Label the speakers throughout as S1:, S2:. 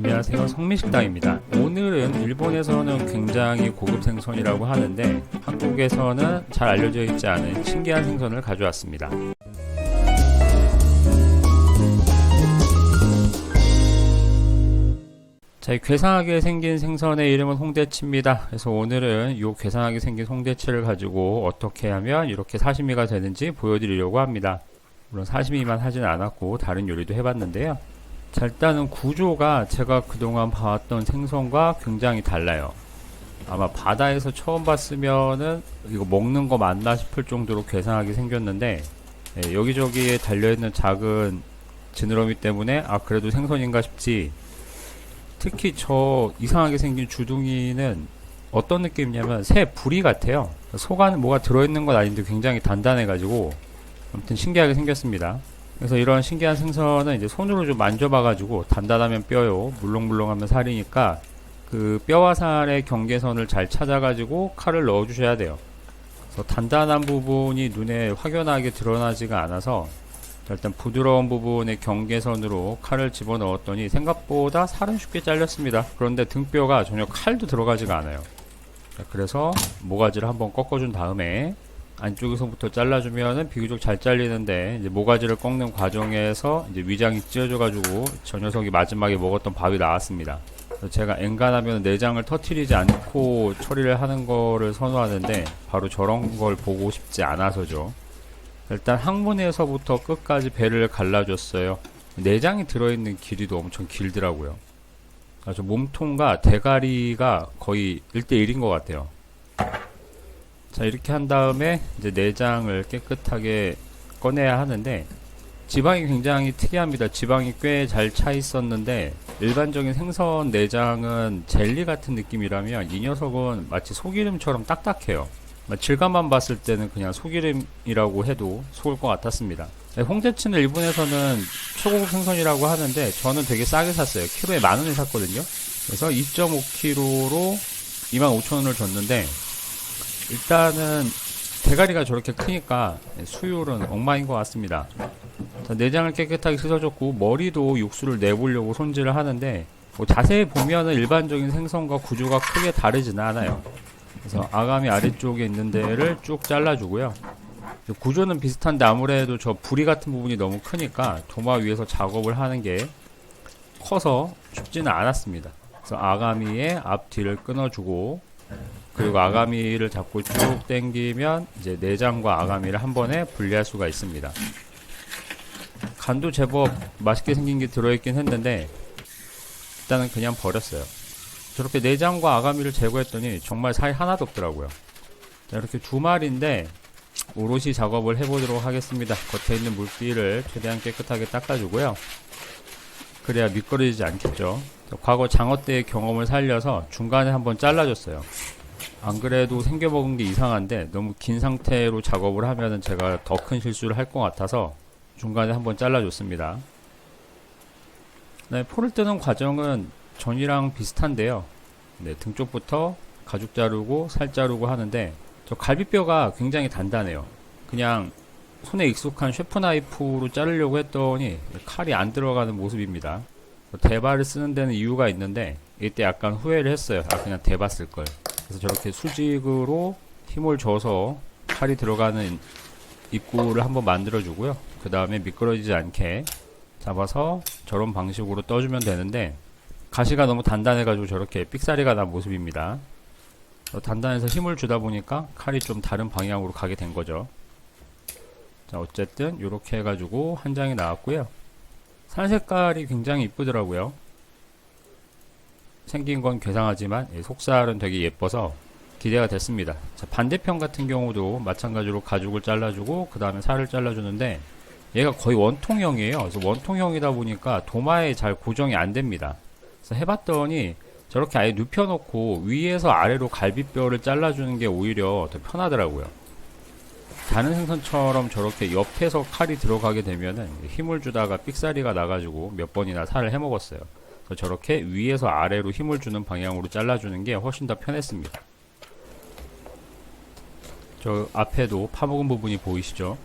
S1: 안녕하세요, 성미식당입니다. 오늘은 일본에서는 굉장히 고급 생선이라고 하는데 한국에서는 잘 알려져 있지 않은 신기한 생선을 가져왔습니다. 자, 이 괴상하게 생긴 생선의 이름은 홍대치입니다. 그래서 오늘은 이 괴상하게 생긴 홍대치를 가지고 어떻게 하면 이렇게 사시미가 되는지 보여드리려고 합니다. 물론 사시미만 하진 않았고 다른 요리도 해봤는데요. 자, 일단은 구조가 제가 그동안 봐왔던 생선과 굉장히 달라요. 아마 바다에서 처음 봤으면은 이거 먹는 거 맞나 싶을 정도로 괴상하게 생겼는데, 여기저기에 달려있는 작은 지느러미 때문에 그래도 생선인가 싶지. 특히 저 이상하게 생긴 주둥이는 어떤 느낌이냐면 새 부리 같아요. 속 안에 뭐가 들어있는 건 아닌데 굉장히 단단해가지고 아무튼 신기하게 생겼습니다. 그래서 이런 신기한 생선은 이제 손으로 좀 만져봐가지고 단단하면 뼈요, 물렁물렁하면 살이니까 그 뼈와 살의 경계선을 잘 찾아가지고 칼을 넣어주셔야 돼요. 그래서 단단한 부분이 눈에 확연하게 드러나지가 않아서 일단 부드러운 부분의 경계선으로 칼을 집어넣었더니 생각보다 살은 쉽게 잘렸습니다. 그런데 등뼈가 전혀 칼도 들어가지가 않아요. 그래서 모가지를 한번 꺾어준 다음에 안쪽에서부터 잘라주면은 비교적 잘 잘리는데, 이제 모가지를 꺾는 과정에서 이제 위장이 찢어져가지고 저 녀석이 마지막에 먹었던 밥이 나왔습니다. 그래서 제가 엔간하면 내장을 터트리지 않고 처리를 하는 거를 선호하는데 바로 저런 걸 보고 싶지 않아서죠. 일단 항문에서부터 끝까지 배를 갈라줬어요. 내장이 들어있는 길이도 엄청 길더라고요. 아주 몸통과 대가리가 거의 1대1인 것 같아요. 자, 이렇게 한 다음에 이제 내장을 깨끗하게 꺼내야 하는데, 지방이 굉장히 특이합니다. 지방이 꽤 잘 차 있었는데 일반적인 생선 내장은 젤리 같은 느낌이라면 이 녀석은 마치 소기름처럼 딱딱해요. 질감만 봤을 때는 그냥 소기름이라고 해도 속을 것 같았습니다. 홍대치는 일본에서는 최고급 생선이라고 하는데 저는 되게 싸게 샀어요. 키로에 10,000원에 샀거든요. 그래서 2.5kg로 25,000원을 줬는데, 일단은 대가리가 저렇게 크니까 수율은 엉망인 것 같습니다. 자, 내장을 깨끗하게 씻어줬고 머리도 육수를 내보려고 손질을 하는데, 자세히 보면은 일반적인 생선과 구조가 크게 다르지는 않아요. 그래서 아가미 아래쪽에 있는 데를 쭉 잘라주고요. 구조는 비슷한데 아무래도 저 부리 같은 부분이 너무 크니까 도마 위에서 작업을 하는 게 커서 쉽지는 않았습니다. 그래서 아가미의 앞뒤를 끊어주고, 그리고 아가미를 잡고 쭉 당기면 이제 내장과 아가미를 한 번에 분리할 수가 있습니다. 간도 제법 맛있게 생긴 게 들어있긴 했는데 일단은 그냥 버렸어요. 저렇게 내장과 아가미를 제거했더니 정말 살이 하나도 없더라고요. 자, 이렇게 두 마리인데 오롯이 작업을 해보도록 하겠습니다. 겉에 있는 물기를 최대한 깨끗하게 닦아주고요. 그래야 미끄러지지 않겠죠. 과거 장어 때의 경험을 살려서 중간에 한번 잘라줬어요. 안 그래도 생겨먹은 게 이상한데 너무 긴 상태로 작업을 하면은 제가 더 큰 실수를 할 것 같아서 중간에 한번 잘라줬습니다. 네, 포를 뜨는 과정은 전이랑 비슷한데요. 네, 등 쪽부터 가죽 자르고 살 자르고 하는데 저 갈비뼈가 굉장히 단단해요. 그냥 손에 익숙한 셰프 나이프로 자르려고 했더니 칼이 안 들어가는 모습입니다. 대바를 쓰는 데는 이유가 있는데 이때 약간 후회를 했어요. 그냥 대바 쓸걸. 그래서 저렇게 수직으로 힘을 줘서 칼이 들어가는 입구를 한번 만들어 주고요. 그 다음에 미끄러지지 않게 잡아서 저런 방식으로 떠주면 되는데, 가시가 너무 단단해가지고 저렇게 삑사리가 난 모습입니다. 단단해서 힘을 주다 보니까 칼이 좀 다른 방향으로 가게 된 거죠. 자, 어쨌든 이렇게 해가지고 한 장이 나왔고요. 살 색깔이 굉장히 이쁘더라고요. 생긴 건 괴상하지만 속살은 되게 예뻐서 기대가 됐습니다. 자, 반대편 같은 경우도 마찬가지로 가죽을 잘라주고 그 다음에 살을 잘라주는데 얘가 거의 원통형이에요. 그래서 원통형이다 보니까 도마에 잘 고정이 안 됩니다. 그래서 해봤더니 저렇게 아예 눕혀놓고 위에서 아래로 갈비뼈를 잘라주는 게 오히려 더 편하더라고요. 다른 생선처럼 저렇게 옆에서 칼이 들어가게 되면은 힘을 주다가 삑사리가 나가지고 몇 번이나 살을 해먹었어요. 그래서 저렇게 위에서 아래로 힘을 주는 방향으로 잘라주는 게 훨씬 더 편했습니다. 저 앞에도 파먹은 부분이 보이시죠?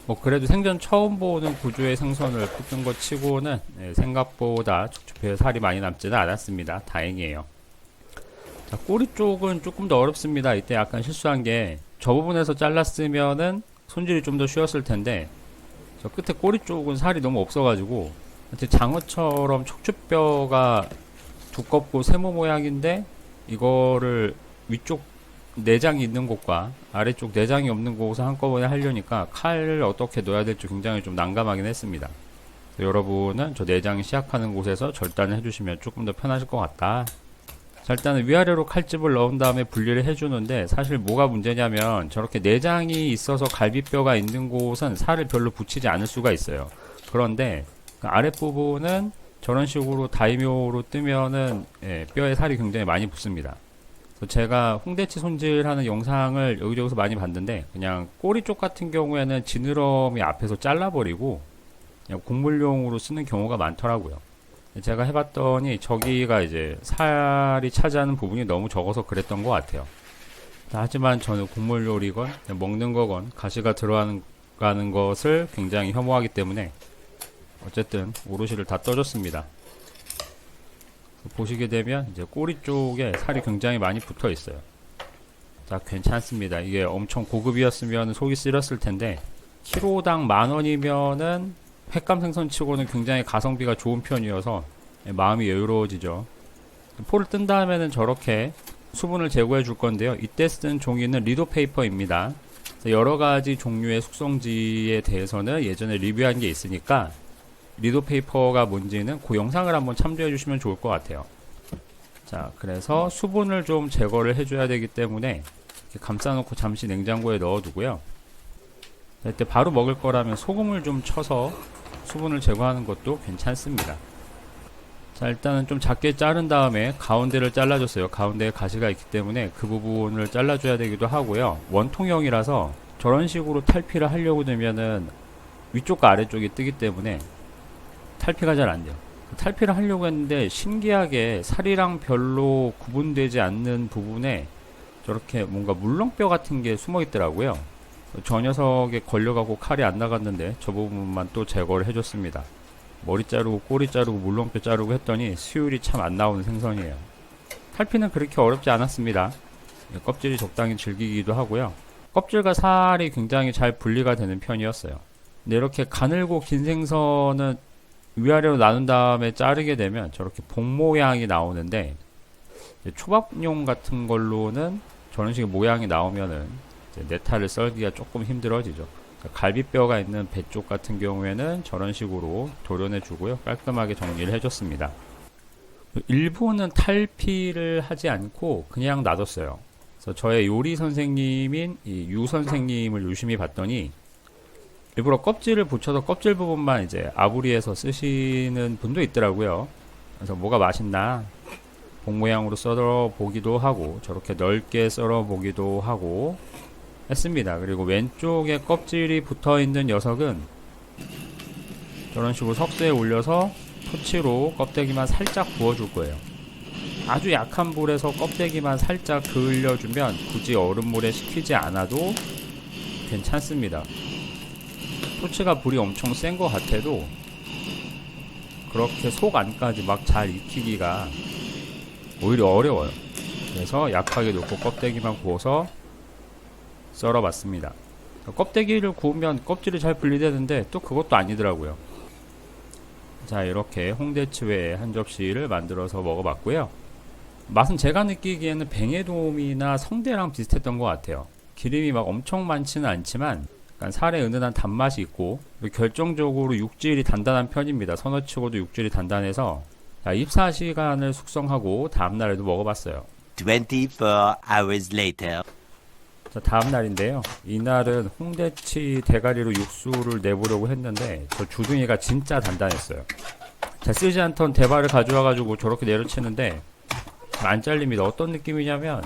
S1: 뭐 그래도 생전 처음 보는 구조의 생선을 뜯은 것 치고는 생각보다 촉촉해서 살이 많이 남지는 않았습니다. 다행이에요. 자, 꼬리 쪽은 조금 더 어렵습니다. 이때 약간 실수한 게 저 부분에서 잘랐으면은 손질이 좀 더 쉬웠을 텐데 저 끝에 꼬리 쪽은 살이 너무 없어가지고 장어처럼 척추뼈가 두껍고 세모 모양인데 이거를 위쪽 내장이 있는 곳과 아래쪽 내장이 없는 곳을 한꺼번에 하려니까 칼을 어떻게 넣어야 될지 굉장히 좀 난감하긴 했습니다. 여러분은 저 내장이 시작하는 곳에서 절단을 해주시면 조금 더 편하실 것 같다. 자, 일단은 위아래로 칼집을 넣은 다음에 분리를 해주는데 사실 뭐가 문제냐면 저렇게 내장이 있어서 갈비뼈가 있는 곳은 살을 별로 붙이지 않을 수가 있어요. 그런데 그 아랫부분은 저런 식으로 다이묘로 뜨면은 뼈에 살이 굉장히 많이 붙습니다. 그래서 제가 홍대치 손질하는 영상을 여기저기서 많이 봤는데 그냥 꼬리 쪽 같은 경우에는 지느러미 앞에서 잘라버리고 그냥 곡물용으로 쓰는 경우가 많더라고요. 제가 해봤더니 저기가 이제 살이 차지하는 부분이 너무 적어서 그랬던 것 같아요. 하지만 저는 곡물 요리건 먹는 거건 가시가 들어가는 것을 굉장히 혐오하기 때문에 어쨌든 오롯이를 다 떠줬습니다. 보시게 되면 이제 꼬리 쪽에 살이 굉장히 많이 붙어 있어요. 자, 괜찮습니다. 이게 엄청 고급이었으면 속이 쓰렸을 텐데 키로당 10,000원이면은 횟감 생선치고는 굉장히 가성비가 좋은 편이어서 마음이 여유로워지죠. 포를 뜬 다음에는 저렇게 수분을 제거해 줄 건데요. 이때 쓴 종이는 리도 페이퍼입니다. 여러 가지 종류의 숙성지에 대해서는 예전에 리뷰한 게 있으니까 리도 페이퍼가 뭔지는 그 영상을 한번 참조해 주시면 좋을 것 같아요. 자, 그래서 수분을 좀 제거를 해줘야 되기 때문에 이렇게 감싸놓고 잠시 냉장고에 넣어두고요. 이때 바로 먹을 거라면 소금을 좀 쳐서 수분을 제거하는 것도 괜찮습니다. 자, 일단은 좀 작게 자른 다음에 가운데를 잘라줬어요. 가운데에 가시가 있기 때문에 그 부분을 잘라줘야 되기도 하고요. 원통형이라서 저런 식으로 탈피를 하려고 되면은 위쪽과 아래쪽이 뜨기 때문에 탈피가 잘 안 돼요. 탈피를 하려고 했는데 신기하게 살이랑 별로 구분되지 않는 부분에 저렇게 뭔가 물렁뼈 같은 게 숨어 있더라고요. 저 녀석에 걸려가고 칼이 안 나갔는데 저 부분만 또 제거를 해줬습니다. 머리 자르고 꼬리 자르고 물렁뼈 자르고 했더니 수율이 참 안 나오는 생선이에요. 탈피는 그렇게 어렵지 않았습니다. 껍질이 적당히 질기기도 하고요. 껍질과 살이 굉장히 잘 분리가 되는 편이었어요. 근데 이렇게 가늘고 긴 생선은 위아래로 나눈 다음에 자르게 되면 저렇게 봉 모양이 나오는데 초밥용 같은 걸로는 저런 식의 모양이 나오면은 네타를 썰기가 조금 힘들어지죠. 갈비뼈가 있는 배 쪽 같은 경우에는 저런 식으로 도려내 주고요. 깔끔하게 정리를 해줬습니다. 일부는 탈피를 하지 않고 그냥 놔뒀어요. 그래서 저의 요리 선생님인 이 유 선생님을 유심히 봤더니 일부러 껍질을 붙여서 껍질 부분만 이제 아부리에서 쓰시는 분도 있더라고요. 그래서 뭐가 맛있나 봉 모양으로 썰어 보기도 하고 저렇게 넓게 썰어 보기도 하고 했습니다. 그리고 왼쪽에 껍질이 붙어 있는 녀석은 저런 식으로 석쇠에 올려서 토치로 껍데기만 살짝 구워줄 거예요. 아주 약한 불에서 껍데기만 살짝 그을려주면 굳이 얼음물에 식히지 않아도 괜찮습니다. 토치가 불이 엄청 센 것 같아도 그렇게 속 안까지 막 잘 익히기가 오히려 어려워요. 그래서 약하게 놓고 껍데기만 구워서 썰어봤습니다. 껍데기를 구우면 껍질이 잘 분리되는데 또 그것도 아니더라고요. 자, 이렇게 홍대치회 한 접시를 만들어서 먹어봤고요. 맛은 제가 느끼기에는 뱅에돔이나 성대랑 비슷했던 것 같아요. 기름이 막 엄청 많지는 않지만 약간 살에 은은한 단맛이 있고 결정적으로 육질이 단단한 편입니다. 선어치고도 육질이 단단해서 24시간을 숙성하고 다음날에도 먹어봤어요.
S2: 24 hours later.
S1: 자, 다음날인데요. 이날은 홍대치 대가리로 육수를 내보려고 했는데 저 주둥이가 진짜 단단했어요. 잘 쓰지 않던 대바를 가져와가지고 저렇게 내려치는데 안 잘립니다. 어떤 느낌이냐면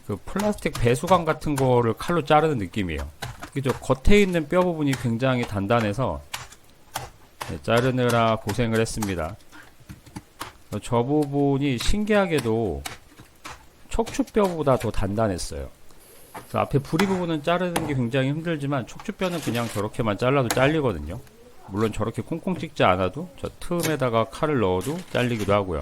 S1: 그 플라스틱 배수관 같은 거를 칼로 자르는 느낌이에요. 특히 저 겉에 있는 뼈 부분이 굉장히 단단해서 자르느라 고생을 했습니다. 저 부분이 신기하게도 척추뼈보다 더 단단했어요. 그래서 앞에 부리 부분은 자르는 게 굉장히 힘들지만 척추뼈는 그냥 저렇게만 잘라도 잘리거든요. 물론 저렇게 콩콩 찍지 않아도 저 틈에다가 칼을 넣어도 잘리기도 하고요.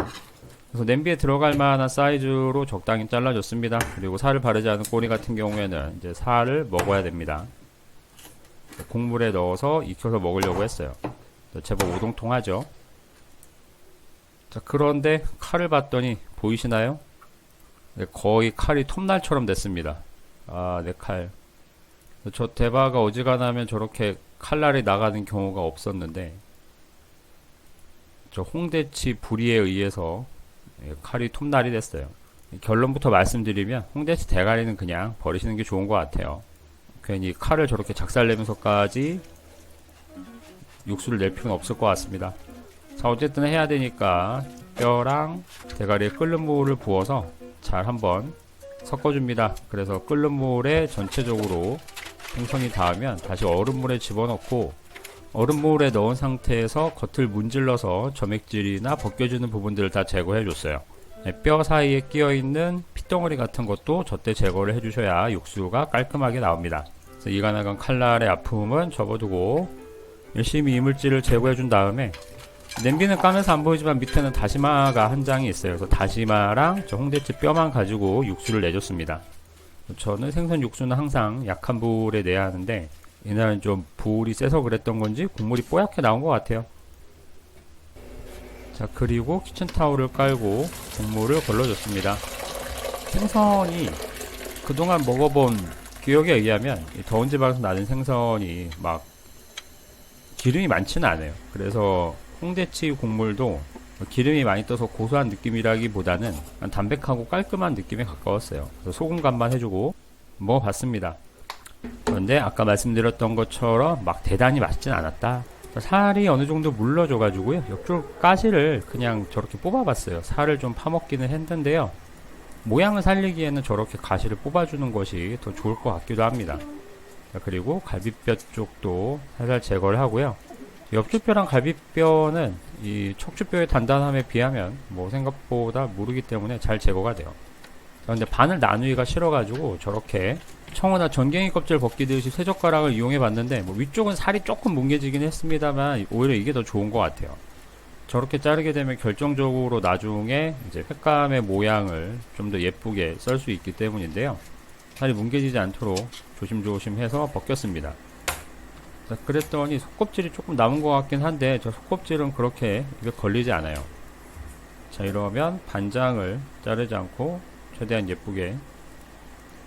S1: 그래서 냄비에 들어갈 만한 사이즈로 적당히 잘라줬습니다. 그리고 살을 바르지 않은 꼬리 같은 경우에는 이제 살을 먹어야 됩니다. 국물에 넣어서 익혀서 먹으려고 했어요. 제법 오동통하죠. 자, 그런데 칼을 봤더니 보이시나요? 네, 거의 칼이 톱날처럼 됐습니다. 아, 내 칼. 저 대바가 어지간하면 저렇게 칼날이 나가는 경우가 없었는데, 저 홍대치 부리에 의해서 칼이 톱날이 됐어요. 결론부터 말씀드리면 홍대치 대가리는 그냥 버리시는 게 좋은 것 같아요. 괜히 칼을 저렇게 작살내면서까지 육수를 낼 필요는 없을 것 같습니다. 자, 어쨌든 해야 되니까 뼈랑 대가리에 끓는 물을 부어서 잘 한번 섞어줍니다. 그래서 끓는 물에 전체적으로 생선이 닿으면 다시 얼음물에 집어넣고, 얼음물에 넣은 상태에서 겉을 문질러서 점액질이나 벗겨지는 부분들을 다 제거해줬어요. 뼈 사이에 끼어있는 핏덩어리 같은 것도 저때 제거를 해주셔야 육수가 깔끔하게 나옵니다. 그래서 이가 나간 칼날의 아픔은 접어두고 열심히 이물질을 제거해준 다음에, 냄비는 까면서 안 보이지만 밑에는 다시마가 한 장이 있어요. 그래서 다시마랑 저 홍대치 뼈만 가지고 육수를 내줬습니다. 저는 생선 육수는 항상 약한 불에 내야 하는데, 이날은 좀 불이 세서 그랬던 건지 국물이 뽀얗게 나온 것 같아요. 자, 그리고 키친타올을 깔고 국물을 걸러줬습니다. 생선이 그동안 먹어본 기억에 의하면 이 더운 지방에서 나는 생선이 막 기름이 많지는 않아요. 그래서 홍대치 국물도 기름이 많이 떠서 고소한 느낌이라기보다는 담백하고 깔끔한 느낌에 가까웠어요. 그래서 소금 간만 해주고 먹어봤습니다. 그런데 아까 말씀드렸던 것처럼 막 대단히 맛있진 않았다. 살이 어느 정도 물러져가지고요, 옆쪽 가시를 그냥 저렇게 뽑아봤어요. 살을 좀 파먹기는 했는데요, 모양을 살리기에는 저렇게 가시를 뽑아주는 것이 더 좋을 것 같기도 합니다. 자, 그리고 갈비뼈 쪽도 살살 제거를 하고요. 옆쪽뼈랑 갈비뼈는 이 척추뼈의 단단함에 비하면 뭐 생각보다 무르기 때문에 잘 제거가 돼요. 그런데 반을 나누기가 싫어가지고 저렇게 청어나 전갱이 껍질 벗기듯이 쇠젓가락을 이용해 봤는데, 뭐 위쪽은 살이 조금 뭉개지긴 했습니다만 오히려 이게 더 좋은 것 같아요. 저렇게 자르게 되면 결정적으로 나중에 이제 횟감의 모양을 좀 더 예쁘게 썰 수 있기 때문인데요, 살이 뭉개지지 않도록 조심조심 해서 벗겼습니다. 자, 그랬더니 속껍질이 조금 남은 것 같긴 한데, 저 속껍질은 그렇게 입에 걸리지 않아요. 자, 이러면 반장을 자르지 않고 최대한 예쁘게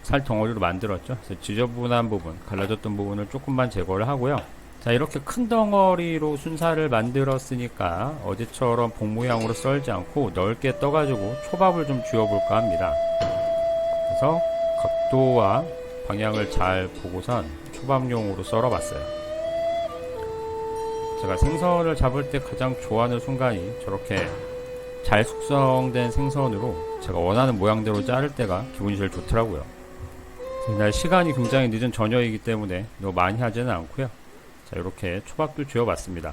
S1: 살 덩어리로 만들었죠. 그래서 지저분한 부분, 갈라졌던 부분을 조금만 제거를 하고요. 자, 이렇게 큰 덩어리로 순살을 만들었으니까 어제처럼 봉 모양으로 썰지 않고 넓게 떠가지고 초밥을 좀 쥐어볼까 합니다. 그래서 각도와 방향을 잘 보고선 초밥용으로 썰어봤어요. 제가 생선을 잡을 때 가장 좋아하는 순간이 저렇게 잘 숙성된 생선으로 제가 원하는 모양대로 자를 때가 기분이 제일 좋더라고요. 이날 시간이 굉장히 늦은 저녁이기 때문에 너무 많이 하지는 않고요. 자, 이렇게 초밥도 쥐어봤습니다.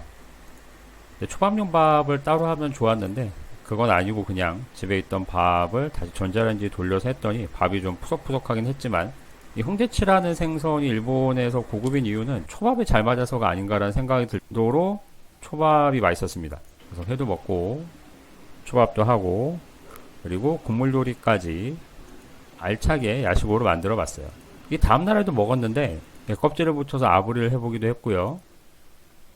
S1: 초밥용 밥을 따로 하면 좋았는데 그건 아니고 그냥 집에 있던 밥을 다시 전자레인지에 돌려서 했더니 밥이 좀 푸석푸석하긴 했지만, 이 홍대치라는 생선이 일본에서 고급인 이유는 초밥에 잘 맞아서가 아닌가라는 생각이 들도록 초밥이 맛있었습니다. 그래서 회도 먹고 초밥도 하고 그리고 국물 요리까지 알차게 야식으로 만들어 봤어요. 이 다음날에도 먹었는데 껍질을 붙여서 아부리를 해보기도 했고요.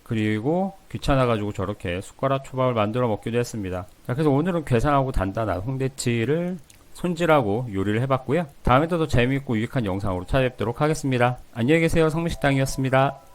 S1: 그리고 귀찮아가지고 저렇게 숟가락 초밥을 만들어 먹기도 했습니다. 자, 그래서 오늘은 괴상하고 단단한 홍대치를 손질하고 요리를 해봤고요. 다음에도 더 재미있고 유익한 영상으로 찾아뵙도록 하겠습니다. 안녕히 계세요. 성미식당이었습니다.